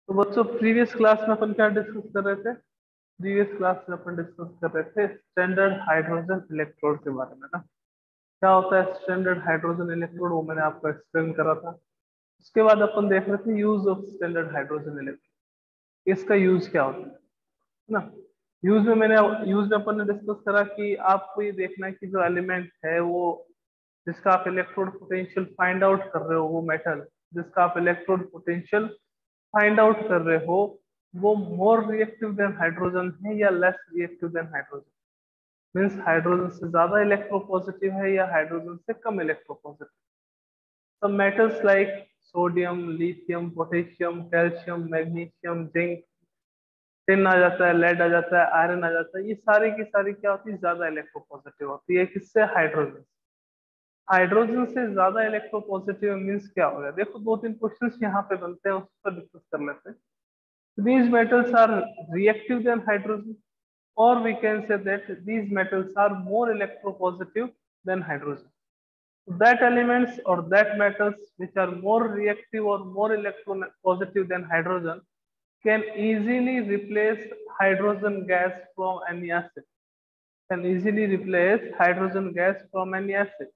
तो बच्चों previous class में अपन क्या डिस्कस कर रहे थे? प्रीवियस क्लास में अपन डिस्कस कर रहे थे स्टैंडर्ड हाइड्रोजन इलेक्ट्रोड के बारे में ना। क्या होता है स्टैंडर्ड हाइड्रोजन इलेक्ट्रोड, वो मैंने आपको एक्सप्लेन करा था। उसके बाद अपन देख रहे थे use of standard hydrogen electrode, इसका यूज क्या होता है ना। यूज में अपन ने डिस्कस करा कि आपको ये देखना है कि जो एलिमेंट है वो, जिसका आप इलेक्ट्रोड पोटेंशियल फाइंड आउट कर रहे हो, वो मेटल जिसका आप इलेक्ट्रोड पोटेंशियल फाइंड आउट कर रहे हो, वो मोर रिएक्टिव देन हाइड्रोजन है या less reactive than hydrogen. Means hydrogen से ज्यादा इलेक्ट्रोपॉजिटिव है या हाइड्रोजन से कम इलेक्ट्रोपॉजिटिव। सब metals like sodium, lithium, potassium, calcium, magnesium, zinc, tin आ जाता है, लेड आ जाता है, आयरन आ जाता है, ये सारी की सारी क्या होती है, ज्यादा इलेक्ट्रोपॉजिटिव होती है। किससे? हाइड्रोजन। हाइड्रोजन से ज्यादा इलेक्ट्रोपॉजिटिव मीन्स क्या हो गया? देखो दो तीन क्वेश्चंस यहाँ पे बनते हैं, उस पर डिस्कस कर लेते हैं। These metals are reactive than hydrogen, or we can say that these metals are more electropositive than hydrogen. That elements or that metals which are more reactive or more electropositive than hydrogen can easily replace hydrogen gas from any acid. Can easily replace hydrogen gas from any acid.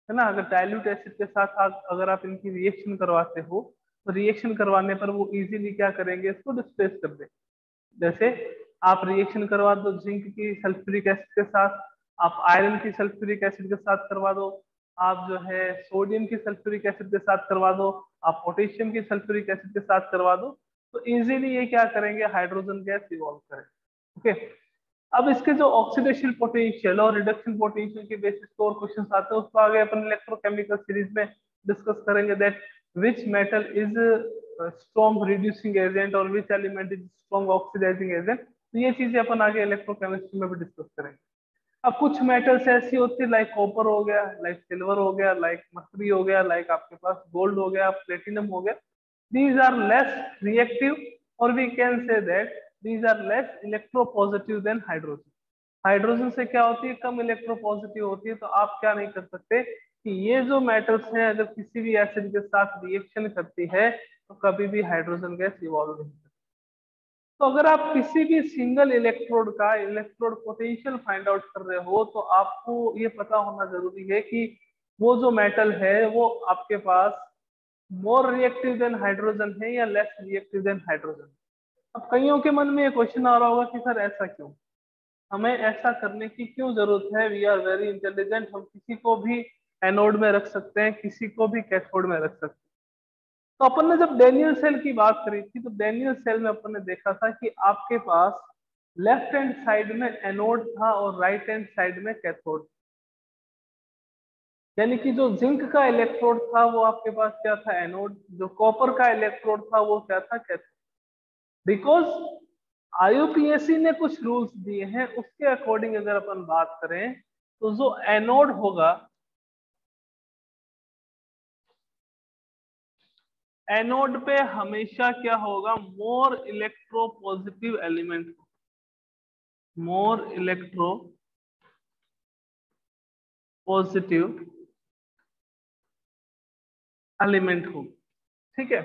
है ना। अगर dilute acid के साथ अगर आप इनकी reaction करवाते हो, तो रिएक्शन करवाने पर वो इजीली क्या करेंगे, इसको डिस्प्लेस कर देंगे। जैसे आप रिएक्शन करवा दो जिंक की सल्फ्यूरिक एसिड के साथ, आप आयरन की सल्फ्यूरिक एसिड के साथ करवा दो, आप जो है सोडियम की सल्फ्यूरिक एसिड के साथ करवा दो, आप पोटेशियम की सल्फ्यूरिक एसिड के साथ करवा दो, तो इजीली ये क्या करेंगे, हाइड्रोजन गैस इवॉल्व करेंगे। ओके। अब इसके जो ऑक्सीडेशन पोटेंशियल और रिडक्शन पोटेंशियल के बेसिस पे और क्वेश्चंस आते हैं, उसको आगे अपन इलेक्ट्रोकेमिकल सीरीज में डिस्कस करेंगे। That which metal is strong reducing agent और which element is strong oxidizing agent. तो ये चीजें अपन आगे इलेक्ट्रोकेमिस्ट्री में भी डिस्कस करेंगे। अब कुछ मेटल्स ऐसी होती है लाइक कॉपर हो गया, लाइक सिल्वर हो गया, लाइक मर्करी हो गया, लाइक आपके पास गोल्ड हो गया, प्लेटिनम हो गया। दीज आर लेस रिएक्टिव, और we can say that these are less electropositive than hydrogen. Hydrogen से क्या होती है, कम इलेक्ट्रोपॉजिटिव होती है। तो आप क्या नहीं कर सकते कि ये जो मेटल्स हैं अगर किसी भी एसिड के साथ रिएक्शन करती है तो कभी भी हाइड्रोजन गैस इवॉल्व नहीं करती। तो अगर आप किसी भी सिंगल इलेक्ट्रोड का इलेक्ट्रोड पोटेंशियल फाइंड आउट कर रहे हो, तो आपको ये पता होना जरूरी है कि वो जो मेटल है वो आपके पास मोर रिएक्टिव देन हाइड्रोजन है या लेस रिएक्टिव देन हाइड्रोजन। अब कईयों के मन में ये क्वेश्चन आ रहा होगा कि सर ऐसा क्यों, हमें ऐसा करने की क्यों जरूरत है? वी आर वेरी इंटेलिजेंट, हम किसी को भी एनोड में रख सकते हैं, किसी को भी कैथोड में रख सकते हैं। तो अपन ने जब डेनियल सेल की बात करी थी, तो डेनियल सेल में अपन ने देखा था कि आपके पास लेफ्ट हैंड साइड में एनोड था और राइट हैंड साइड में कैथोड। यानी कि जो जिंक का इलेक्ट्रोड था वो आपके पास क्या था, एनोड। जो कॉपर का इलेक्ट्रोड था वो क्या था, कैथोड। बिकॉज आईयूपीएसी ने कुछ रूल्स दिए हैं, उसके अकॉर्डिंग अगर अपन बात करें तो जो एनोड होगा, एनोड पे हमेशा क्या होगा, मोर इलेक्ट्रो पॉजिटिव एलिमेंट, मोर इलेक्ट्रो पॉजिटिव एलिमेंट हो। ठीक है,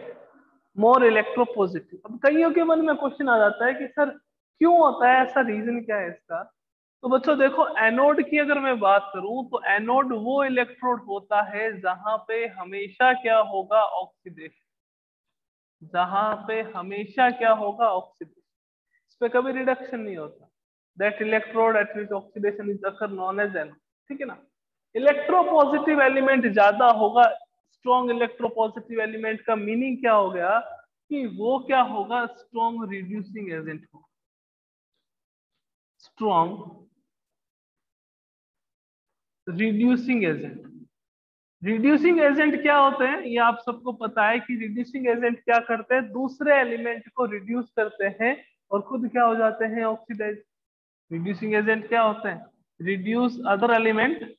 मोर इलेक्ट्रो पॉजिटिव। अब कईयों के मन में क्वेश्चन आ जाता है कि सर क्यों होता है ऐसा, रीजन क्या है इसका? तो बच्चों देखो, एनोड की अगर मैं बात करूं तो एनोड वो इलेक्ट्रोड होता है जहां पे हमेशा क्या होगा, ऑक्सीडेशन। जहां पे हमेशा क्या होगा, ऑक्सीडेशन। इस पे कभी रिडक्शन नहीं होता। That electrode at which oxidation is occur known as anode. ठीक है ना। इलेक्ट्रोपॉजिटिव एलिमेंट ज्यादा होगा। स्ट्रॉन्ग इलेक्ट्रोपॉजिटिव एलिमेंट का मीनिंग क्या हो गया कि वो क्या होगा, स्ट्रॉन्ग रिड्यूसिंग एजेंट होगा। Strong reducing agent. Reducing agent क्या होते हैं, ये आप सबको पता है कि रिड्यूसिंग एजेंट क्या करते हैं, दूसरे एलिमेंट को रिड्यूस करते हैं और खुद क्या हो जाते हैं, ऑक्सीडाइज। रिड्यूसिंग एजेंट क्या होते हैं, reduce other element,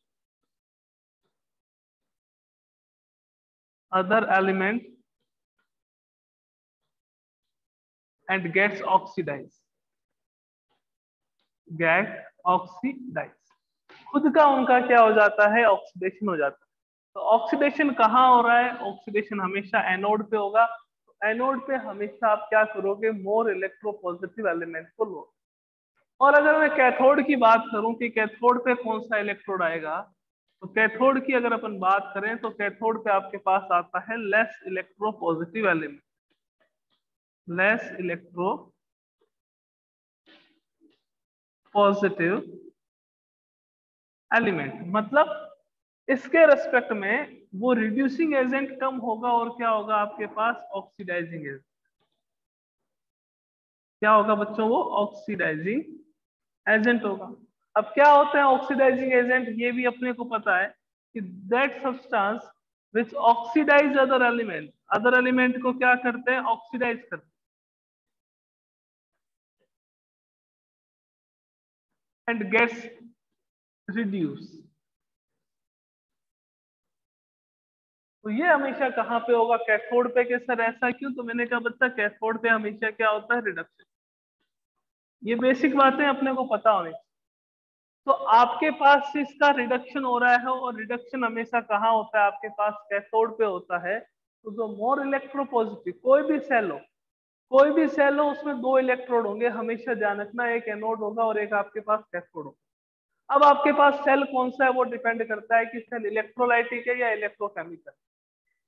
and gets oxidise, get oxidise. खुद का उनका क्या हो जाता है, ऑक्सीडेशन हो जाता है। तो ऑक्सीडेशन कहाँ हो रहा है, ऑक्सीडेशन हमेशा एनोड पे होगा। तो एनोड पे हमेशा आप क्या करोगे, मोर इलेक्ट्रोपॉजिटिव एलिमेंट को लो। और अगर मैं कैथोड की बात करूं कि कैथोड पे कौन सा इलेक्ट्रोड आएगा, तो कैथोड की अगर अपन बात करें तो कैथोड पे आपके पास आता है less electropositive element, less electro positive element. मतलब इसके रेस्पेक्ट में वो रिड्यूसिंग एजेंट कम होगा और क्या होगा आपके पास, ऑक्सीडाइजिंग एजेंट। क्या होगा बच्चों, वो ऑक्सीडाइजिंग एजेंट होगा। अब क्या होते हैं ऑक्सीडाइजिंग एजेंट, ये भी अपने को पता है कि that substance which oxidise other element को क्या करते हैं, ऑक्सीडाइज करते हैं एंड गेट्स रिड्यूस। तो ये हमेशा कहाँ पे होगा, कैथोड पे के सर ऐसा क्यों, तो मैंने कहा बच्चा कैथोड पे हमेशा क्या होता है, रिडक्शन। ये बेसिक बातें अपने को पता होनी। तो आपके पास इसका रिडक्शन हो रहा है और रिडक्शन हमेशा कहाँ होता है, आपके पास कैथोड पे होता है। तो जो मोर इलेक्ट्रोपॉजिटिव कोई भी सेल हो उसमें दो इलेक्ट्रोड होंगे, हमेशा ध्यान रखना, एक एनोड होगा और एक आपके पास कैथोड होगा। अब आपके पास सेल कौन सा है वो डिपेंड करता है कि सेल इलेक्ट्रोलाइटिक है या इलेक्ट्रोकेमिकल।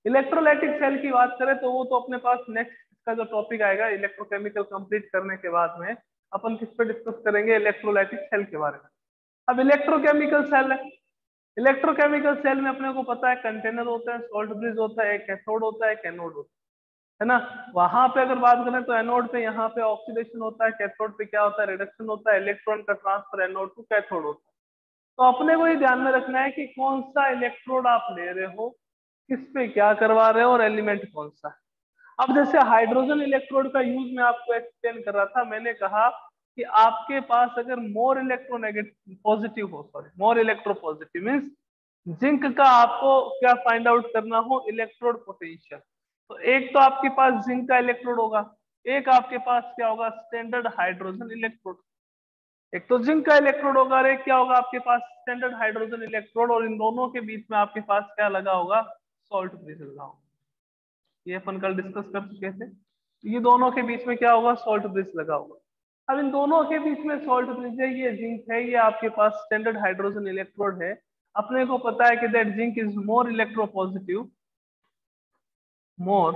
इलेक्ट्रोलाइटिक सेल की बात करें तो वो तो अपने पास नेक्स्ट का जो टॉपिक आएगा इलेक्ट्रोकेमिकल कंप्लीट करने के बाद में अपन किस पे डिस्कस करेंगे, इलेक्ट्रोलाइटिक सेल के बारे में। अब इलेक्ट्रोकेमिकल सेल है, इलेक्ट्रोकेमिकल सेल में अपने को पता है कंटेनर होता है, सॉल्ट ब्रिज होता है, एक कैथोड होता है, एक एनोड होता है ना। वहां पे अगर बात करें तो एनोड पे यहाँ पे ऑक्सीडेशन होता है, कैथोड पे क्या होता है, रिडक्शन होता है, इलेक्ट्रॉन का ट्रांसफर एनोड टू कैथोड होता है। तो अपने को ये ध्यान में रखना है कि कौन सा इलेक्ट्रोड आप ले रहे हो, किस पे क्या करवा रहे हो और एलिमेंट कौन सा है। अब जैसे हाइड्रोजन इलेक्ट्रोड का यूज मैं आपको एक्सप्लेन कर रहा था, मैंने कहा कि आपके पास अगर मोर इलेक्ट्रोनेगेटिव पॉजिटिव हो, sorry more electropositive means zinc का आपको क्या फाइंड आउट करना हो, इलेक्ट्रोड पोटेंशियल। तो एक तो आपके पास जिंक का इलेक्ट्रोड होगा, एक आपके पास क्या होगा, स्टैंडर्ड हाइड्रोजन इलेक्ट्रोड। एक तो जिंक का इलेक्ट्रोड होगा और एक क्या होगा आपके पास, स्टैंडर्ड हाइड्रोजन इलेक्ट्रोड, और इन दोनों के बीच में आपके पास क्या लगा होगा, सॉल्ट ब्रिज लगा होगा। ये अपन कल डिस्कस कर चुके थे। ये दोनों के बीच में क्या होगा, सॉल्ट ब्रिज लगा होगा। अब इन दोनों के बीच में सॉल्ट ब्रिज है, ये जिंक है, ये आपके पास स्टैंडर्ड हाइड्रोजन इलेक्ट्रोड है। अपने को पता है कि that zinc is more electropositive, more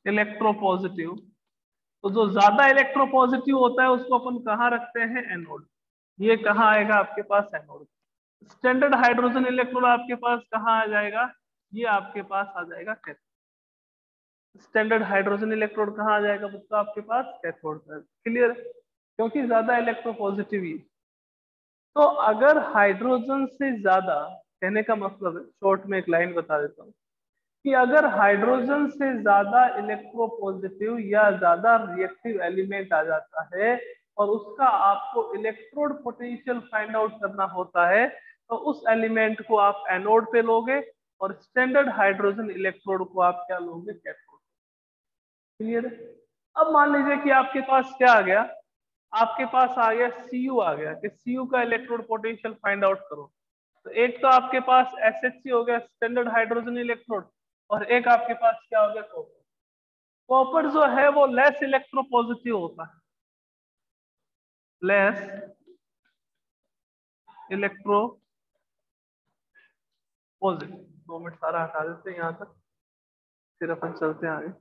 electropositive. तो जो ज्यादा इलेक्ट्रोपॉजिटिव होता है उसको अपन कहाँ रखते हैं, एनोड। ये कहाँ आएगा आपके पास, एनोड। स्टैंडर्ड हाइड्रोजन इलेक्ट्रोड आपके पास कहाँ आ जाएगा, ये आपके पास आ जाएगा कैथोड। स्टैंडर्ड हाइड्रोजन इलेक्ट्रोड कहाँ आ जाएगा बच्चों, आपके पास कैथोड पर। क्लियर, क्योंकि ज्यादा इलेक्ट्रोपॉजिटिव ही। तो अगर हाइड्रोजन से ज्यादा, कहने का मतलब है, शॉर्ट में एक लाइन बता देता हूँ, कि अगर हाइड्रोजन से ज्यादा इलेक्ट्रोपॉजिटिव या ज्यादा रिएक्टिव एलिमेंट आ जाता है और उसका आपको इलेक्ट्रोड पोटेंशियल फाइंड आउट करना होता है, तो उस एलिमेंट को आप एनोड पे लोगे और स्टैंडर्ड हाइड्रोजन इलेक्ट्रोड को आप क्या लोगे, कैथोड। क्लियर है। अब मान लीजिए कि आपके पास क्या आ गया, आपके पास आ गया Cu आ गया, कि Cu का इलेक्ट्रोड पोटेंशियल फाइंड आउट करो। तो एक तो आपके पास SHC हो गया, स्टैंडर्ड हाइड्रोजन इलेक्ट्रोड, और एक आपके पास क्या हो गया, कॉपर। कॉपर जो है वो लेस इलेक्ट्रोपॉजिटिव होता है, लेस इलेक्ट्रोपॉजिटिव। 2 मिनट सारा हटा देते हैं यहाँ तक, फिर अपन चलते हैं आगे।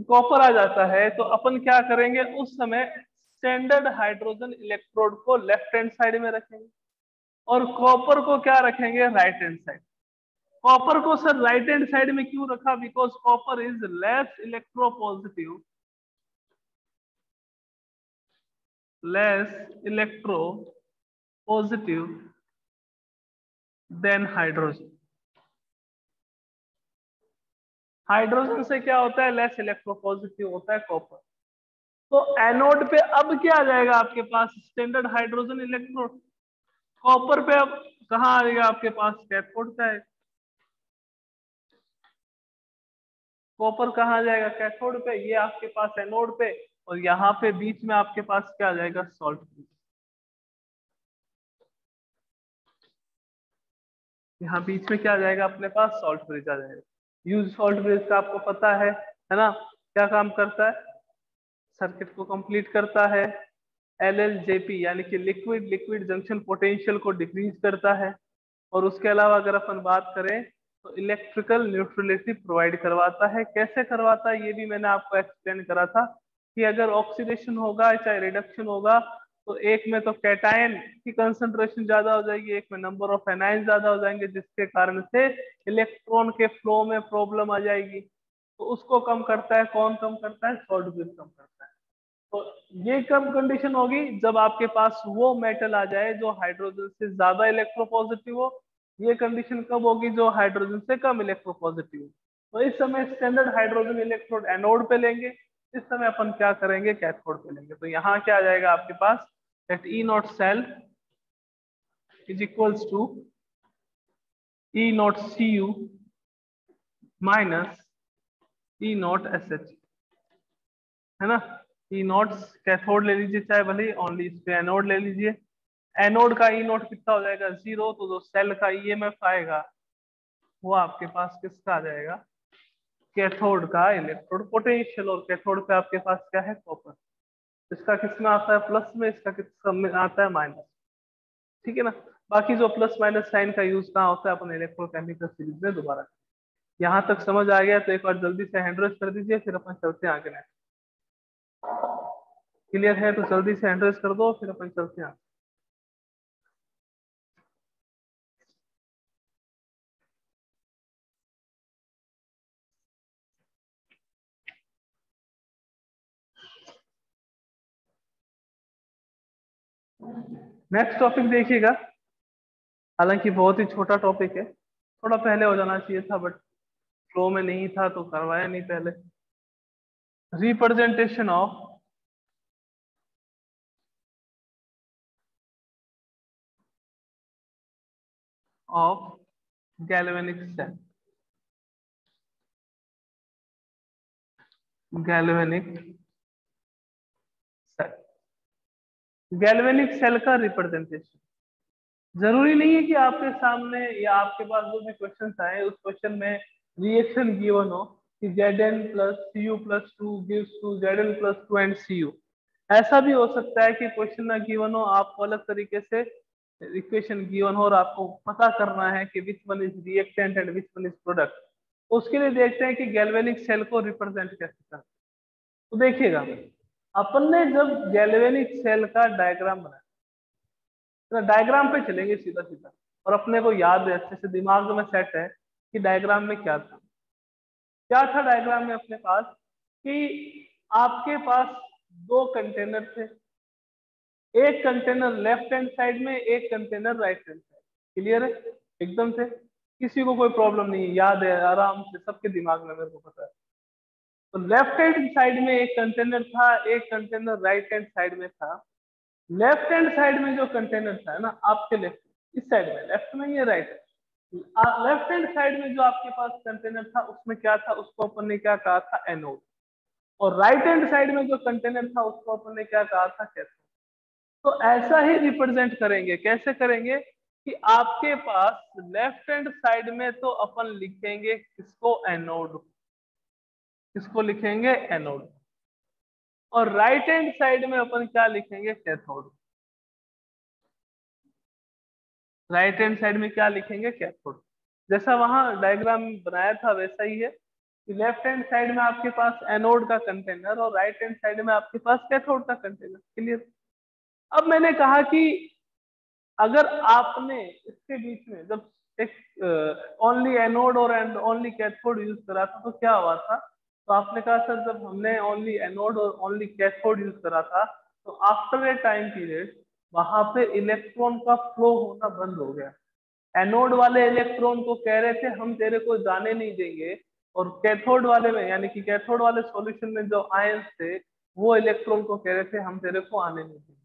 कॉपर आ जाता है तो अपन क्या करेंगे उस समय, स्टैंडर्ड हाइड्रोजन इलेक्ट्रोड को लेफ्ट हैंड साइड में रखेंगे और कॉपर को क्या रखेंगे, राइट हैंड साइड। कॉपर को सर राइट हैंड साइड में क्यों रखा, because copper is less electropositive, less electropositive than hydrogen. Hydrogen से क्या होता है, लेस इलेक्ट्रोपॉजिटिव होता है कॉपर। तो एनोड पे अब क्या आ जाएगा आपके पास, स्टैंडर्ड हाइड्रोजन इलेक्ट्रोड। कॉपर पे अब कहाँ आएगा आपके पास, कैथोड का है। कॉपर कहाँ आ जाएगा, कैथोड पे, ये आपके पास एनोड पे, और यहाँ पे बीच में आपके पास क्या आ जाएगा, सॉल्ट ब्रिज। यहाँ बीच में क्या आ जाएगा अपने पास, सॉल्ट ब्रिज आ जाएगा। यूज सॉल्ट ब्रिज का आपको पता है ना, क्या काम करता है, सर्किट को कंप्लीट करता है, एलएलजेपी यानी कि लिक्विड लिक्विड जंक्शन पोटेंशियल को डिक्रीज करता है, और उसके अलावा अगर अपन बात करें तो इलेक्ट्रिकल न्यूट्रलिटी प्रोवाइड करवाता है। कैसे करवाता है ये भी मैंने आपको एक्सप्लेन करा था कि अगर ऑक्सीडेशन होगा चाहे रिडक्शन होगा तो एक में तो कैटायन की कंसंट्रेशन ज्यादा हो जाएगी, एक में नंबर ऑफ एनायन ज्यादा हो जाएंगे, जिसके कारण से इलेक्ट्रॉन के फ्लो में प्रॉब्लम आ जाएगी। तो उसको कम करता है, कौन कम करता है, सॉल्ट ब्रिज कम करता है। तो ये कब कंडीशन होगी, जब आपके पास वो मेटल आ जाए जो हाइड्रोजन से ज्यादा इलेक्ट्रोपॉजिटिव हो। ये कंडीशन कब होगी, जो हाइड्रोजन से कम इलेक्ट्रोपॉजिटिव हो। तो इस समय स्टैंडर्ड हाइड्रोजन इलेक्ट्रोड एनोड पे लेंगे, इस समय अपन क्या करेंगे, कैथोड पे लेंगे। तो यहाँ क्या आ जाएगा आपके पास, that E naught cell is equals to E naught Cu minus E naught SH, है ना। E naught कैथोड ले लीजिए, चाहे भले ओनली इस पे एनोड ले लीजिए। एनोड का E naught कितना हो जाएगा, 0। तो जो सेल का EMF आएगा वो आपके पास किसका आ जाएगा, कैथोड का इलेक्ट्रोड पोटेंशियल। और कैथोड पे आपके पास क्या है, कॉपर। इसका किस में आता है, प्लस में, इसका किस में आता है, माइनस। ठीक है ना। बाकी जो प्लस माइनस साइन का यूज कहाँ होता है, अपन इलेक्ट्रोकेमिकल सीरीज में दोबारा। यहाँ तक समझ आ गया तो एक बार जल्दी से हैंड रेज कर दीजिए, फिर अपन चलते हैं आगे। नेक्स्ट क्लियर है तो जल्दी से हैंड रेज कर दो, फिर अपन चलते हैं। नेक्स्ट टॉपिक देखिएगा, हालांकि बहुत ही छोटा टॉपिक है, थोड़ा पहले हो जाना चाहिए था बट फ्लो में नहीं था तो करवाया नहीं पहले। Representation of galvanic cell. Galvanic cell, galvanic cell का रिप्रेजेंटेशन जरूरी नहीं है कि आपके सामने या आपके पास जो भी क्वेश्चन आए उस क्वेश्चन में रिएक्शन गिवन हो कि Zn plus Cu plus 2 gives to Zn plus 2 and Cu। ऐसा भी हो सकता है कि क्वेश्चन ना गिवन हो, आपको अलग तरीके से इक्वेशन गिवन हो और आपको पता करना है कि which one is reactant and which one is product. उसके लिए देखते हैं कि गैल्वेनिक सेल को रिप्रेजेंट कैसे करते हैं। तो देखिएगा, अपन ने जब गैल्वेनिक सेल का डायग्राम बनाया, तो डायग्राम पे चलेंगे सीधा सीधा, और अपने को याद है अच्छे से, दिमाग में सेट है कि डायग्राम में क्या था। क्या था डायग्राम में अपने पास, कि आपके पास दो कंटेनर थे, एक कंटेनर लेफ्ट हैंड साइड में, एक container right hand side. Clear है एकदम से, किसी को कोई प्रॉब्लम नहीं है, याद है आराम से, सबके दिमाग में, मेरे को पता है। तो लेफ्ट हैंड साइड में एक कंटेनर था, एक कंटेनर राइट हैंड साइड में था। लेफ्ट हैंड साइड में जो कंटेनर था ना, आपके लेफ्ट इस साइड में, लेफ्ट में ये राइट है, लेफ्ट हैंड साइड में जो आपके पास कंटेनर था उसमें क्या था, उसको अपन ने क्या कहा था, एनोड। और राइट हैंड साइड में जो कंटेनर था उसको अपन ने क्या कहा था, कैथोड। तो ऐसा ही रिप्रेजेंट करेंगे, कैसे करेंगे कि आपके पास लेफ्ट हैंड साइड में तो अपन लिखेंगे किसको, एनोड। किसको लिखेंगे, एनोड। और राइट हैंड साइड में अपन क्या लिखेंगे, कैथोड। राइट हैंड साइड में क्या लिखेंगे, कैथोड। जैसा वहां डायग्राम बनाया था वैसा ही है कि लेफ्ट हैंड साइड में आपके पास एनोड का कंटेनर और राइट हैंड साइड में आपके पास कैथोड का कंटेनर। क्लियर। अब मैंने कहा कि अगर आपने इसके बीच में जब एक ओनली एनोड और ओनली कैथोड यूज करा था तो क्या हुआ था, तो आपने कहा सर जब हमने ओनली एनोड और ओनली कैथोड यूज करा था तो आफ्टर ए टाइम पीरियड वहां पे इलेक्ट्रॉन का फ्लो होना बंद हो गया। एनोड वाले इलेक्ट्रॉन को कह रहे थे हम तेरे को जाने नहीं देंगे, और कैथोड वाले में यानी कि कैथोड वाले सॉल्यूशन में जो आयंस थे वो इलेक्ट्रॉन को कह रहे थे हम तेरे को आने नहीं देंगे।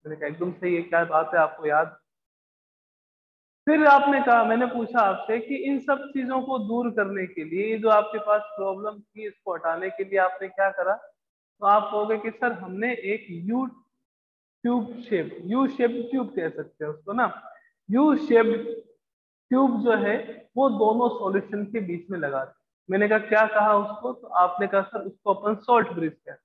मैंने कहा एकदम सही है, क्या बात है, आपको याद। फिर आपने कहा, मैंने पूछा आपसे कि इन सब चीजों को दूर करने के लिए, जो आपके पास प्रॉब्लम थी इसको हटाने के लिए आपने क्या करा, तो आप कहोगे कि सर हमने एक यू शेप ट्यूब कह सकते हैं उसको ना, यू शेप ट्यूब जो है वो दोनों सॉल्यूशन के बीच में लगा दी। मैंने कहा क्या कहा उसको, तो आपने कहा सर उसको अपन सॉल्ट ब्रिज कहते हैं।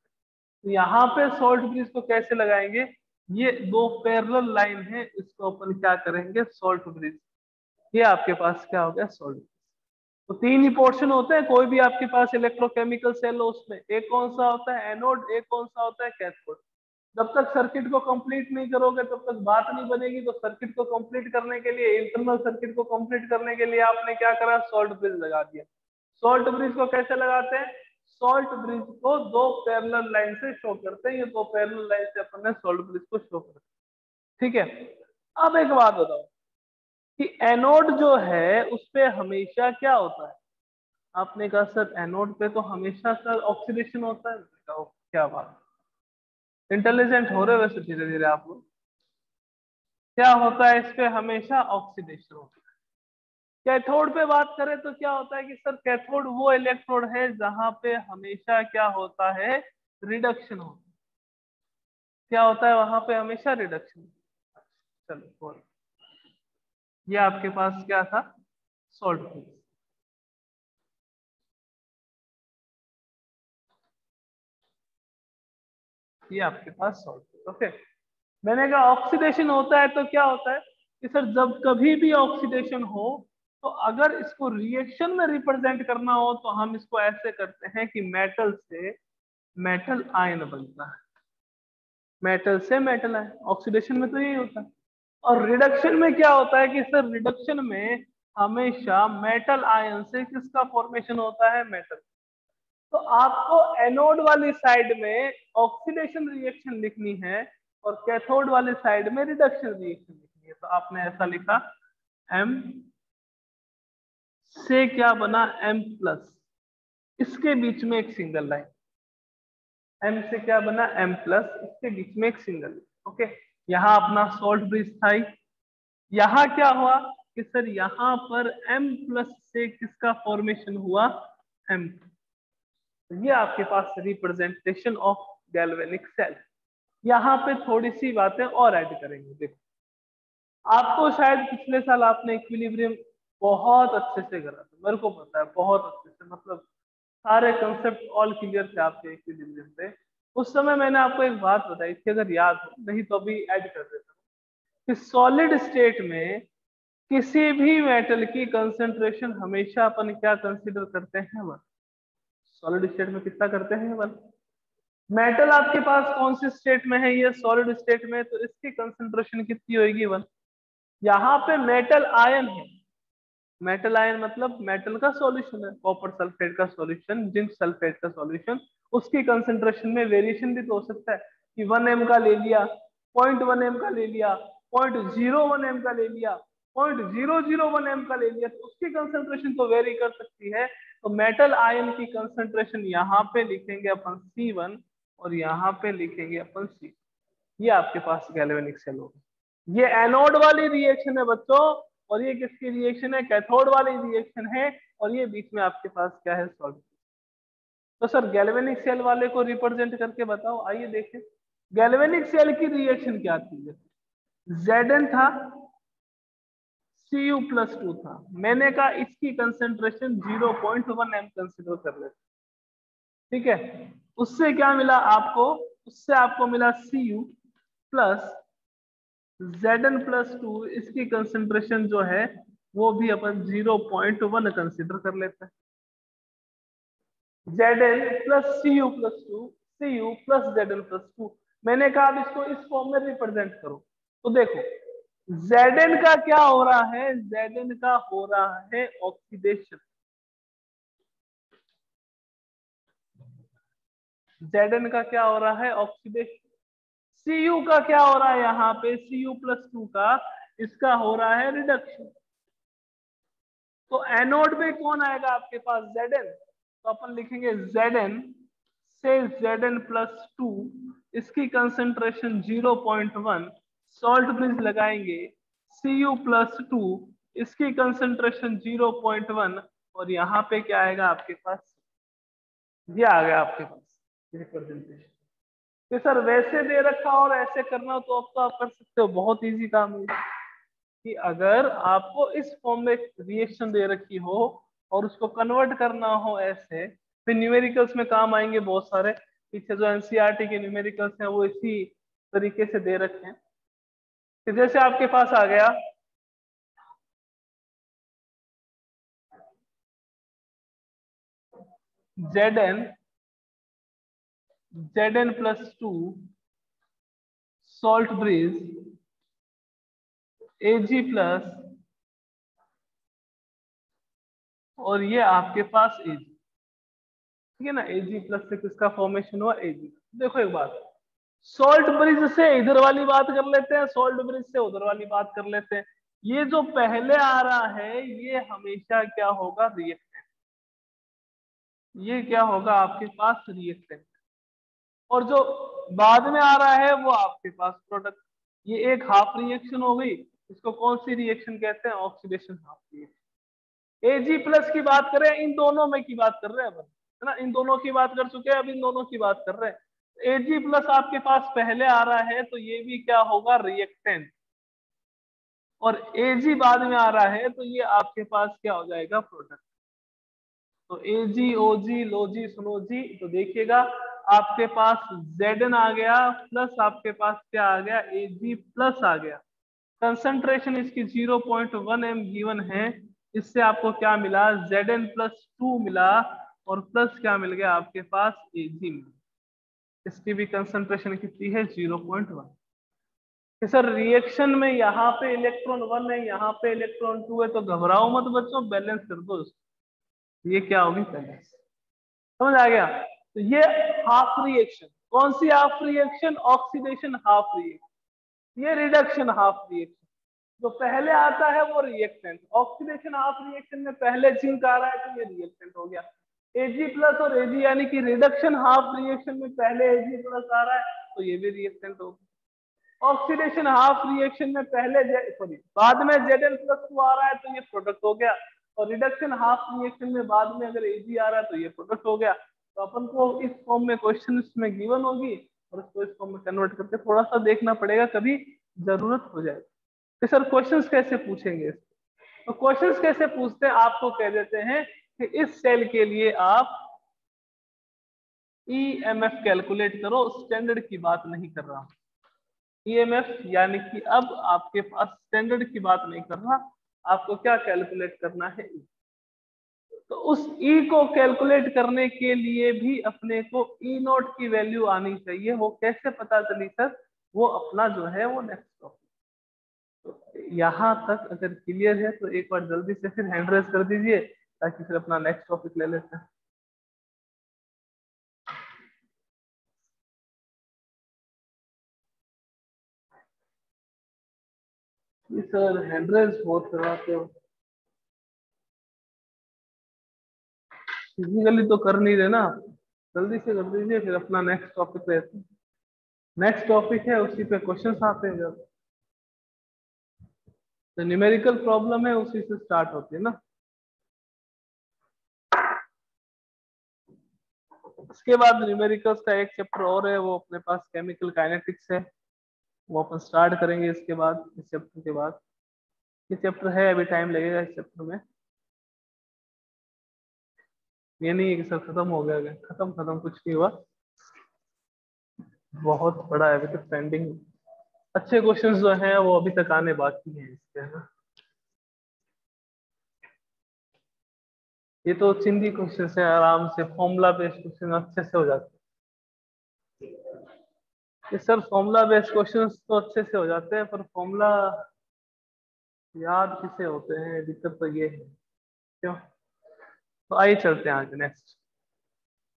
तो यहाँ पे सॉल्ट ब्रिज को कैसे लगाएंगे, ये दो पैरेलल लाइन है, इसको अपन क्या करेंगे, सॉल्ट ब्रिज। ये आपके पास क्या हो गया, सॉल्ट। तो तीन ही पोर्शन होते हैं कोई भी आपके पास इलेक्ट्रोकेमिकल सेल हो उसमें, एक कौन सा होता है एनोड, एक कौन सा होता है कैथोड। जब तक सर्किट को कंप्लीट नहीं करोगे तब तक बात नहीं बनेगी। तो सर्किट को कंप्लीट करने के लिए, इंटरनल सर्किट को कंप्लीट करने के लिए आपने क्या करा, सॉल्ट ब्रिज लगा दिया। सॉल्ट ब्रिज को कैसे लगाते हैं, सॉल्ट ब्रिज को दो पैरेलल लाइन से शो करते हैं, ये दो पैरेलल लाइन से अपन ने सॉल्ट ब्रिज को शो करते हैं, ठीक है। अब एक बात बताओ कि एनोड जो है उस पे हमेशा क्या होता है, आपने कहा सर एनोड पे तो हमेशा सर ऑक्सीडेशन होता है। मैंने कहा, क्या बात, इंटेलिजेंट हो रहे हो वैसे धीरे धीरे आप लोग। क्या होता है इस पे, हमेशा ऑक्सीडेशन होता है। कैथोड पे बात करें तो क्या होता है कि सर कैथोड वो इलेक्ट्रोड है जहां पे हमेशा क्या होता है, रिडक्शन होता है। क्या होता है वहां पे, हमेशा रिडक्शन। चलो बोल, ये आपके पास क्या था, सॉल्ट ब्रिज। ये आपके पास सॉल्ट ब्रिज, ओके। मैंने कहा ऑक्सीडेशन होता है तो क्या होता है कि सर जब कभी भी ऑक्सीडेशन हो, तो अगर इसको रिएक्शन में रिप्रेजेंट करना हो तो हम इसको ऐसे करते हैं कि मेटल से मेटल आयन बनता है, मेटल से मेटल आयन। ऑक्सीडेशन में तो यही होता है। और रिडक्शन में क्या होता है कि सर रिडक्शन में हमेशा मेटल आयन से किसका फॉर्मेशन होता है, मेटल। तो आपको एनोड वाली साइड में ऑक्सीडेशन रिएक्शन लिखनी है और कैथोड वाले साइड में रिडक्शन रिएक्शन लिखनी है। तो आपने ऐसा लिखा, एम से क्या बना, एम प्लस, इसके बीच में एक सिंगल लाइन। एम से क्या बना, एम प्लस, इसके बीच में एक सिंगल लाइन, ओके। यहाँ अपना सॉल्ट ब्रिज था ही। यहाँ क्या हुआ कि सर यहाँ पर एम प्लस से किसका फॉर्मेशन हुआ, एम। ये आपके पास रिप्रेजेंटेशन ऑफ गैल्वेनिक सेल। यहाँ पे थोड़ी सी बातें और ऐड करेंगे। देखो, आपको शायद पिछले साल आपने इक्विलिब्रियम बहुत अच्छे से करा था, मेरे को पता है बहुत अच्छे से, मतलब सारे कंसेप्ट ऑल क्लियर थे आपके इक्विलिब्रियम पे। उस समय मैंने आपको एक बात बताई थी, अगर याद हो, नहीं तो अभी ऐड कर देता हूँ, कि सॉलिड स्टेट में किसी भी मेटल की कंसेंट्रेशन हमेशा अपन क्या कंसीडर करते हैं, वन। सॉलिड स्टेट में कितना करते हैं, वन। मेटल आपके पास कौन सी स्टेट में है, ये सॉलिड स्टेट में, तो इसकी कंसेंट्रेशन कितनी होगी, वन। यहाँ पे मेटल आयन है, मेटल आयन मतलब मेटल का सॉल्यूशन है, कॉपर सल्फेट का सॉल्यूशन, जिंक सल्फेट का सॉल्यूशन। उसकी कंसेंट्रेशन में वेरिएशन भी तो हो सकता है कि 1 m का ले लिया, 0.1 m का ले लिया, 0.01 m का ले लिया, 0.001 m का ले लिया, तो उसकी कंसेंट्रेशन तो वेरी कर सकती है। तो मेटल आयन की कंसेंट्रेशन यहाँ पे लिखेंगे अपन C1 और यहाँ पे लिखेंगे अपन C। ये आपके पास गैल्वेनिक सेल होगा। ये एनोड वाली रिएक्शन है बच्चों, और ये किसकी रिएक्शन है, कैथोड वाली रिएक्शन है। और ये बीच में आपके पास क्या है, सॉल्ट। तो सर गैल्वेनिक सेल वाले को रिप्रेजेंट करके बताओ, आइए देखें गैल्वेनिक सेल की रिएक्शन क्या थी। Zn था, Cu+2 था। मैंने कहा इसकी कंसेंट्रेशन 0.1 m कंसिडर कर लेते, ठीक है। उससे क्या मिला आपको, उससे आपको मिला Cu प्लस Zn+2, इसकी कंसेंट्रेशन जो है वो भी अपन 0.1 कंसिडर कर लेते हैं। Zn+Cu+2, Cu+Zn+2। मैंने कहा अब इसको इस फॉर्म में रिप्रेजेंट करो। तो देखो Zn का क्या हो रहा है, Zn का हो रहा है ऑक्सीडेशन। Zn का क्या हो रहा है, ऑक्सीडेशन। Cu का क्या हो रहा है, यहाँ पे Cu+2 का इसका हो रहा है रिडक्शन। तो एनोड में कौन आएगा आपके पास, Zn। तो अपन लिखेंगे Zn से Zn+2, इसकी कंसेंट्रेशन 0.1, सॉल्ट ब्रिज लगाएंगे Cu+2 इसकी कंसंट्रेशन 0.1 और यहाँ पे क्या आएगा आपके पास, ये आ गया आपके पास रिप्रेजेंटेशन। तो सर वैसे दे रखा और ऐसे करना हो तो अब तो आप कर सकते हो, बहुत इजी काम है कि अगर आपको इस फॉर्म में रिएक्शन दे रखी हो और उसको कन्वर्ट करना हो ऐसे, फिर न्यूमेरिकल्स में काम आएंगे बहुत सारे। पीछे जो एनसीईआरटी के न्यूमेरिकल्स हैं वो इसी तरीके से दे रखे हैं कि जैसे आपके पास आ गया Zn+2 salt bridge Ag plus, और ये आपके पास Ag, ठीक है ना। Ag प्लस से किसका फॉर्मेशन हुआ, Ag। देखो एक बात, सॉल्ट ब्रिज से इधर वाली बात कर लेते हैं, सॉल्ट ब्रिज से उधर वाली बात कर लेते हैं। ये जो पहले आ रहा है ये हमेशा क्या होगा, रिएक्टेंट। ये क्या होगा आपके पास, रिएक्टेंट। और जो बाद में आ रहा है वो आपके पास प्रोडक्ट। ये एक हाफ रिएक्शन हो गई, इसको कौन सी रिएक्शन कहते हैं, oxidation half reaction. Ag plus की बात करें, इन दोनों में की बात कर रहे हैं अपन, है ना, इन दोनों की बात कर चुके हैं, अब इन दोनों की बात कर रहे हैं। Ag प्लस आपके पास पहले आ रहा है तो ये भी क्या होगा, रिएक्टेंट। और Ag बाद में आ रहा है तो ये आपके पास क्या हो जाएगा, प्रोडक्ट। तो Ag OG लो जी सुनो जी, तो देखिएगा आपके पास Zn आ गया प्लस आपके पास क्या आ गया, Ag प्लस आ गया। कंसंट्रेशन इसकी 0.1 m गिवन है, इससे आपको क्या मिला, Zn+2 मिला, और प्लस क्या मिल गया आपके पास, Ag मिला। इसकी भी कंसंट्रेशन कितनी है, 0.1। सर रिएक्शन में यहाँ पे इलेक्ट्रॉन 1 है, यहाँ पे इलेक्ट्रॉन 2 है, तो घबराओ मत बच्चों, बैलेंस कर दो उसको। ये क्या होगी, बैलेंस। समझ आ गया। तो ये हाफ रिएक्शन, कौन सी half reaction, oxidation half reaction. ये रिडक्शन हाफ रिएक्शन। जो पहले आता है वो रिएक्टेंट। ऑक्सीडेशन हाफ रिएक्शन में पहले जिंक आ रहा है तो ये रिएक्टेंट हो गया। Ag प्लस और Ag यानी कि रिडक्शन हाफ रिएक्शन में पहले Ag प्लस आ रहा है तो ये भी रिएक्टेंट होगा। ऑक्सीडेशन हाफ रिएक्शन में पहले सॉरी बाद में Zn+2 आ रहा है तो ये प्रोडक्ट हो गया। और रिडक्शन हाफ रिएक्शन में बाद में अगर Ag आ रहा है तो ये प्रोडक्ट हो गया। तो अपन को इस फॉर्म में क्वेश्चन में गिवन होगी और उसको इस फॉर्म में कन्वर्ट करके थोड़ा सा देखना पड़ेगा, कभी जरूरत हो जाए। तो सर क्वेश्चंस कैसे पूछेंगे, तो क्वेश्चंस कैसे पूछते हैं, आपको कह देते हैं कि इस सेल के लिए आप ईएमएफ कैलकुलेट करो। स्टैंडर्ड की बात नहीं कर रहा, ईएमएफ यानी कि अब आपके पास स्टैंडर्ड की बात नहीं कर रहा, आपको क्या कैलकुलेट करना है, ई। तो उस ई को कैलकुलेट करने के लिए भी अपने को ई नोट की वैल्यू आनी चाहिए। वो कैसे पता चली सर, वो अपना जो है वो नेक्स्ट टॉपिक। तो यहाँ तक अगर क्लियर है तो एक बार जल्दी से फिर हैंड रेज कर दीजिए ताकि फिर अपना नेक्स्ट टॉपिक ले लेते हैं। सर हैंड रेज बहुत करवाते हो, फिजिकली तो कर नहीं रहे ना, जल्दी से कर दीजिए फिर अपना नेक्स्ट टॉपिक लेते हैं। नेक्स्ट टॉपिक है उसी पे क्वेश्चंस आते हैं, जब तो न्यूमेरिकल प्रॉब्लम है उसी से स्टार्ट होती है ना। उसके बाद न्यूमेरिकल्स का एक चैप्टर और है, वो अपने पास केमिकल काइनेटिक्स है, वो अपन स्टार्ट करेंगे इसके बाद, इस चैप्टर के बाद। ये चैप्टर है, अभी टाइम लगेगा इस चैप्टर में। ये नहीं है कि सर खत्म हो गया, खत्म खत्म कुछ नहीं हुआ, बहुत बड़ा है अभी तक पेंडिंग। अच्छे क्वेश्चंस जो हैं वो अभी तक आने बाकी हैं इसके, है ना। ये तो चिंदी क्वेश्चंस है, आराम से फॉर्मूला बेस्ड क्वेश्चन अच्छे से हो जाते हैं। ये सर फॉर्मूला बेस्ड क्वेश्चंस तो अच्छे से हो जाते हैं, पर फॉर्मूला याद किसे होते हैं, दिक्कत तो ये है। क्यों, तो आइए चलते हैं आगे नेक्स्ट।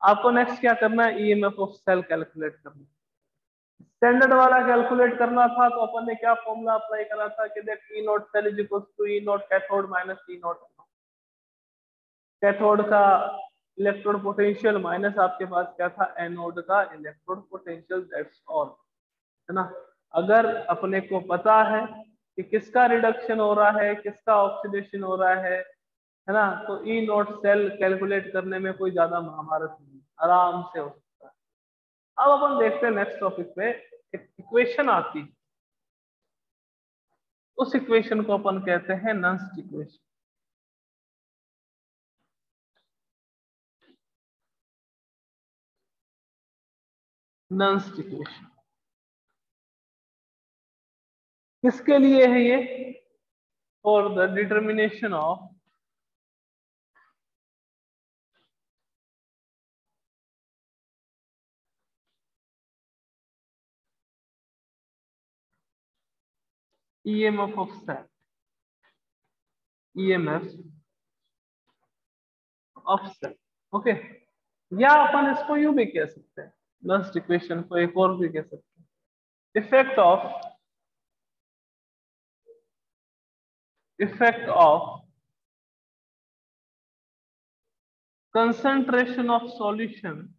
आपको नेक्स्ट क्या करना है, ईएमएफ ऑफ सेल कैलकुलेट करना है। स्टैंडर्ड वाला कैलकुलेट करना था तो अपन ने क्या फॉर्मूला अप्लाई करा था कि देख E naught cell is equal to E naught cathode minus E naught. Cathode का इलेक्ट्रोड पोटेंशियल माइनस आपके पास क्या था, एनोड का इलेक्ट्रोड पोटेंशियल, दैट्स ऑल, है ना। अगर अपने को पता है कि किसका रिडक्शन हो रहा है, किसका ऑक्सीडेशन हो रहा है ना। तो ई नॉट सेल कैलकुलेट करने में कोई ज्यादा महाभारत नहीं, आराम से हो सकता है। अब अपन देखते हैं नेक्स्ट टॉपिक पे, एक इक्वेशन आती है, उस इक्वेशन को अपन कहते हैं नंस्ट इक्वेशन। नंस्ट इक्वेशन किसके लिए है ये? For the determination of EMF of cell, EMF of cell. Okay, या अपन इसको यूं भी कह सकते हैं, नंस्ट इक्वेशन को एक और भी कह सकते हैं, effect of concentration of solution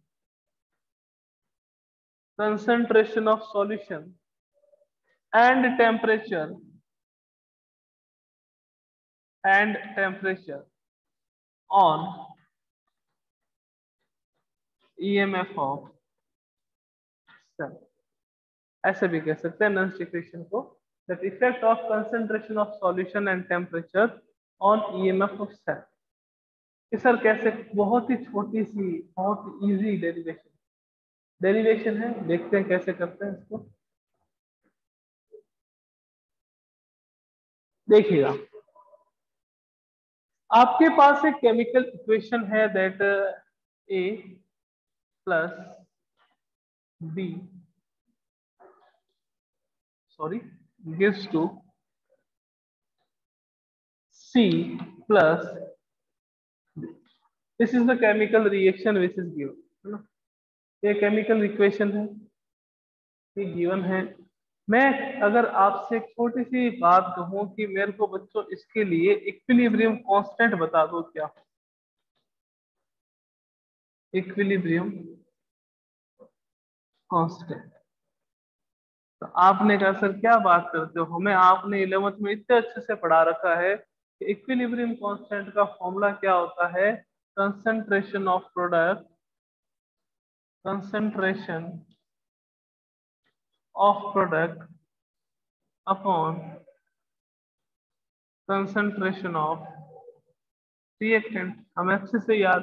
and temperature on EMF of cell। ऐसे भी कह सकते हैं नंस्ट इक्वेशन को, that effect of concentration of solution and temperature on EMF of cell. कि सर कैसे? बहुत ही छोटी सी, बहुत इजी डेरिवेशन है, देखते हैं कैसे करते हैं इसको। देखिएगा, आपके पास एक केमिकल इक्वेशन है, that A plus B gives to C plus B. This is the chemical reaction which is given, है ना। ये केमिकल इक्वेशन है, ये गिवन है। मैं अगर आपसे एक छोटी सी बात कहूं कि मेरे को बच्चों इसके लिए इक्विलिब्रियम कांस्टेंट बता दो, क्या इक्विलिब्रियम कांस्टेंट, तो आपने कहा सर क्या बात करते हो, हमें आपने 11th में इतने अच्छे से पढ़ा रखा है कि इक्विलिब्रियम कांस्टेंट का फॉर्मूला क्या होता है, concentration of product, concentration of product upon concentration of reactant. हमें अच्छे से याद,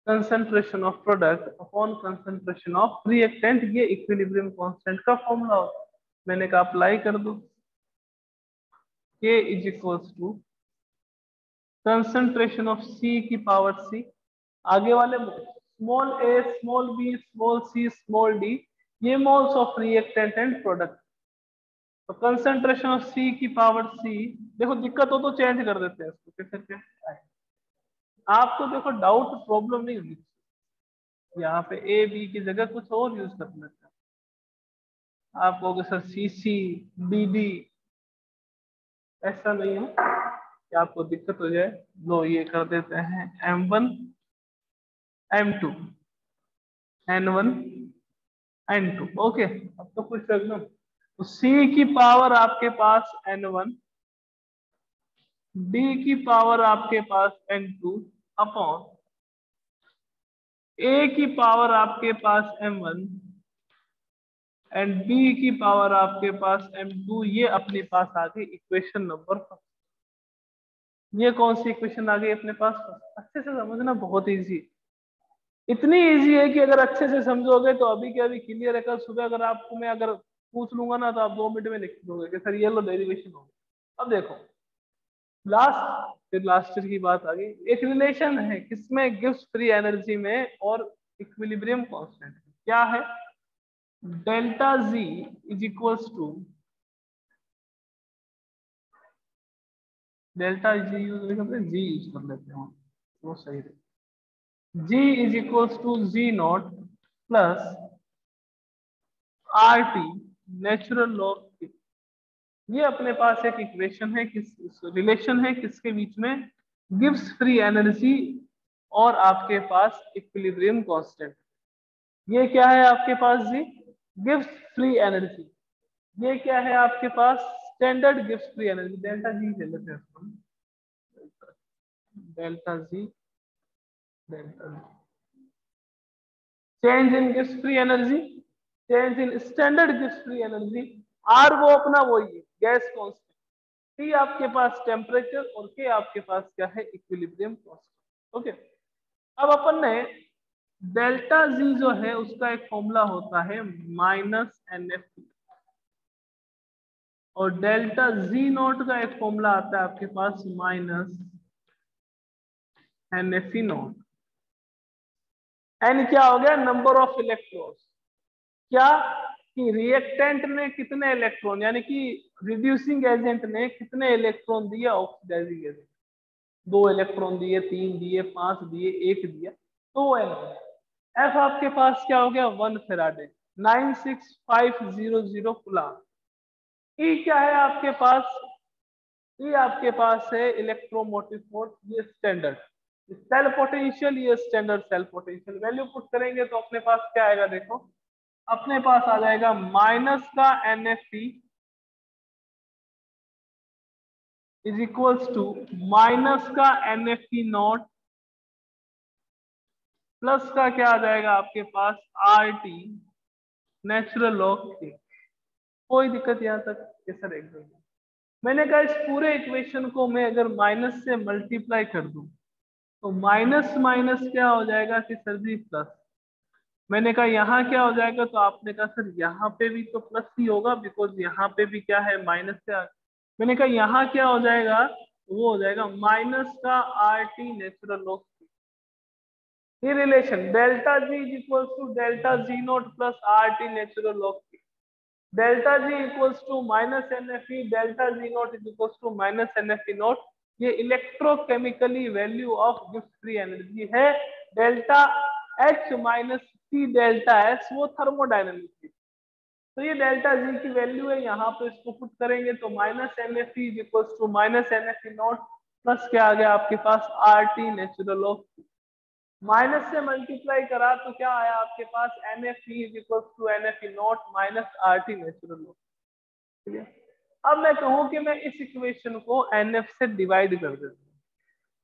concentration of product upon concentration of reactant, ये इक्विलिब्रियम कांस्टेंट का फॉर्मूला होता है। मैंने कहा अप्लाई कर दो, K is equals to concentration of C की पावर C, आगे वाले small a small b small c small d, ये moles of reactant and product. तो कंसंट्रेशन ऑफ C की पावर C, देखो दिक्कत हो तो चेंज कर देते हैं इसको, कैसे क्या आपको देखो डाउट प्रॉब्लम नहीं होगी, यहाँ पे A B की जगह कुछ और यूज कर लेते हैं। आप कहोगे सर CC BD, ऐसा नहीं है कि आपको दिक्कत हो जाए। लो ये कर देते हैं M1 M2 N1 N2। Okay, अब तो कुछ एकदम, तो C की पावर आपके पास N1, D की पावर आपके पास N2 अपॉन A की पावर आपके पास M1 एंड B की पावर आपके पास M2। ये अपने पास आ गई इक्वेशन नंबर 1। ये कौन सी इक्वेशन आ गई अपने पास? अच्छे से समझना, बहुत इजी, इतनी इजी है कि अगर अच्छे से समझोगे तो अभी के अभी क्लियर है। कल सुबह अगर आपको मैं अगर पूछ लूंगा ना, तो आप 2 मिनट में लिख दोगे कि सर ये लो डेरिवेशन हो। अब देखो लास्ट ईयर की बात आ गई, एक रिलेशन है किसमें, गिब्स फ्री एनर्जी में और इक्विलिब्रियम कांस्टेंट। क्या है? Delta G is equals to, delta G use नहीं करते, जी यूज कर लेते हैं, वो सही है। G is equals to G naught plus R T natural log. ये अपने पास एक इक्वेशन है, किस रिलेशन है किसके बीच में, गिब्स फ्री एनर्जी और आपके पास इक्विलिब्रियम कांस्टेंट। ये क्या है आपके पास जी? Gibbs free energy. ये क्या है आपके पास? Standard gives free energy, delta G ले लेते हैं इसको, delta G, delta G change in gives free energy, change in standard gives free energy, are वो अपना वही है गैस कांस्टेंट, टी आपके पास टेम्परेचर और के आपके पास क्या है इक्विलिब्रियम कांस्टेंट। ओके, अब अपन ने डेल्टा जी जो है उसका एक फॉर्मूला होता है माइनस NF, और डेल्टा जी नॉट का एक फॉर्मूला आता है आपके पास माइनस NFE नॉट। एन क्या हो गया, नंबर ऑफ इलेक्ट्रॉन्स, क्या कि रिएक्टेंट ने कितने इलेक्ट्रॉन यानी कि रिड्यूसिंग एजेंट ने कितने इलेक्ट्रॉन दिए ऑक्सीडाइजिंग एजेंट, 2 इलेक्ट्रॉन दिए, 3 दिए, 5 दिए, 1 दिया, तो एन। एफ आपके पास क्या हो गया 1 फेराडे, 96500 कूलम। ई क्या है आपके पास, ये आपके पास है इलेक्ट्रोमोटिव फोर्स, ये स्टैंडर्ड सेल पोटेंशियल, ये standard cell potential. Value put करेंगे तो अपने पास क्या आएगा, देखो अपने पास आ जाएगा माइनस का NFE is equals to minus का NFE नॉट प्लस का क्या आ जाएगा आपके पास RT नेचुरल लॉग के। कोई दिक्कत यहाँ तक, ये सर एकदम मैंने कहा इस पूरे इक्वेशन को मैं अगर माइनस से मल्टीप्लाई कर दूं तो माइनस माइनस क्या हो जाएगा कि सर जी प्लस। मैंने कहा यहाँ क्या हो जाएगा, तो आपने कहा सर यहाँ पे भी तो प्लस ही होगा बिकॉज यहाँ पे भी क्या है माइनस से। मैंने कहा यहाँ क्या हो जाएगा, वो हो जाएगा माइनस का RT नेचुरल लॉग। ये relation delta G is equals to delta G naught plus RT natural log, delta G equals to minus NFE, delta G naught is equals to minus NFE naught. ये electrochemically value of गिव्स free energy है। Delta H minus C delta S वो thermodynamic थी, तो ये delta G की value है। यहाँ पे इसको पुट करेंगे तो minus NFE is equals to minus NFE not plus क्या आ गया आपके पास RT नेचुरल ऑफ, माइनस से मल्टीप्लाई करा तो क्या आया आपके पास NFE is equal to NFE not minus RT natural log. ठीक है, अब मैं कहूं कि मैं इस इक्वेशन को NF से डिवाइड कर देता हूं,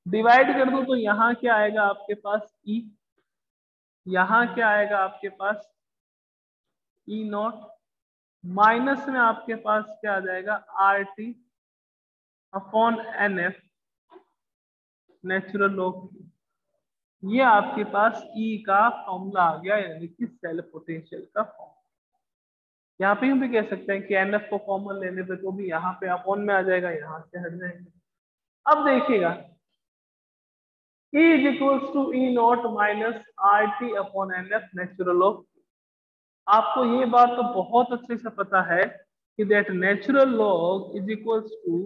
डिवाइड कर दूं तो यहाँ क्या आएगा आपके पास E, यहाँ क्या आएगा आपके पास E नॉट, माइनस में आपके पास क्या आ जाएगा RT upon NF natural log. ये आपके पास E का फॉर्मूला आ गया, यानी कि सेल पोटेंशियल का फॉर्मूला। यहाँ पे भी कह सकते हैं कि NF को कॉमन लेने पे तो भी यहाँ पे अपॉन में आ जाएगा, यहाँ से हट जाएंगे। अब देखिएगा E is equals to E not minus RT upon NF natural log. आपको ये बात तो बहुत अच्छे से पता है कि that natural log is equals to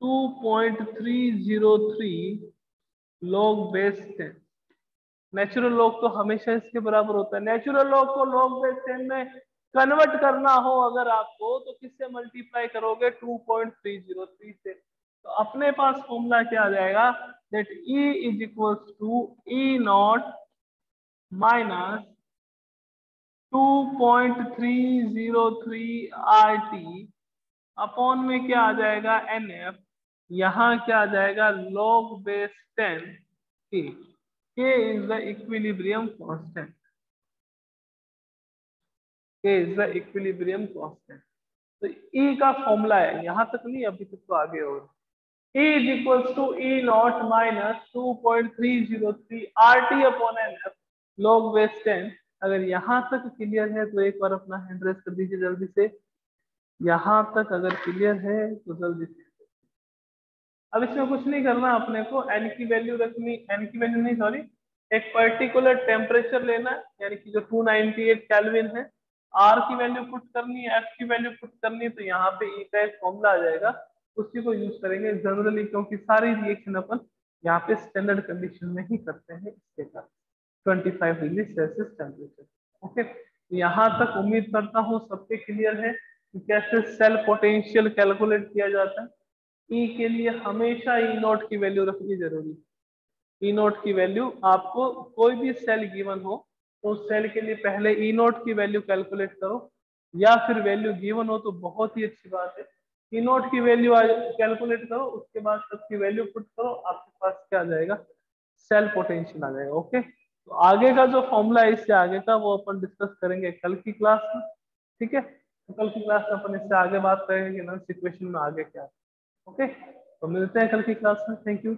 2.303 log base 10। Natural log तो हमेशा इसके बराबर होता है। नेचुरल लॉग को लॉग बेस 10 में कन्वर्ट करना हो अगर आपको तो किससे मल्टीप्लाई करोगे 2.303 से। तो अपने पास फॉर्मूला क्या आ जाएगा, that E is equals to E not minus 2.303 RT upon में क्या आ जाएगा NF, यहाँ क्या आ जाएगा log base 10 K। K is the equilibrium constant, K is the equilibrium constant। तो E का फॉर्मूला है, यहाँ तक नहीं अभी तक तो आगे और E is equals to E not minus 2.303 RT upon NF log base 10। अगर यहाँ तक क्लियर है तो एक बार अपना हैंड रेस कर दीजिए जल्दी से। यहाँ तक अगर क्लियर है तो जल्दी से। अब इसमें कुछ नहीं करना अपने को, n की वैल्यू रखनी, n की वैल्यू नहीं सॉरी, एक पर्टिकुलर टेम्परेचर लेना है यानी कि जो 298 केल्विन है, R की वैल्यू पुट करनी है, F की वैल्यू पुट करनी है, तो यहाँ पे E का एक फॉर्मूला आ जाएगा, उसी को यूज करेंगे जनरली, क्योंकि सारी रिएक्शन अपन यहाँ पे स्टैंडर्ड कंडीशन में ही करते हैं इसके साथ 25 डिग्री सेल्सियस टेम्परेचर। ओके, यहाँ तक उम्मीद करता हूँ सबके क्लियर है कि कैसे सेल पोटेंशियल कैलकुलेट किया जाता है। E के लिए हमेशा E नॉट की वैल्यू रखनी जरूरी है। E नॉट की वैल्यू आपको कोई भी सेल गिवन हो तो उस सेल के लिए पहले E नॉट की वैल्यू कैलकुलेट करो, या फिर वैल्यू गिवन हो तो बहुत ही अच्छी बात है ई नोट की वैल्यू कैलकुलेट करो, उसके बाद सबकी वैल्यू पुट करो, आपके पास क्या आ जाएगा, सेल पोटेंशियल आ जाएगा। ओके, तो आगे का जो फॉर्मूला है इससे आगे का वो अपन डिस्कस करेंगे कल की क्लास में। ठीक है, तो कल की क्लास में अपन इससे आगे बात करेंगे कि नॉन इक्वेशन में आगे क्या है। ओके, तो मिलते हैं कल की क्लास में। Thank you.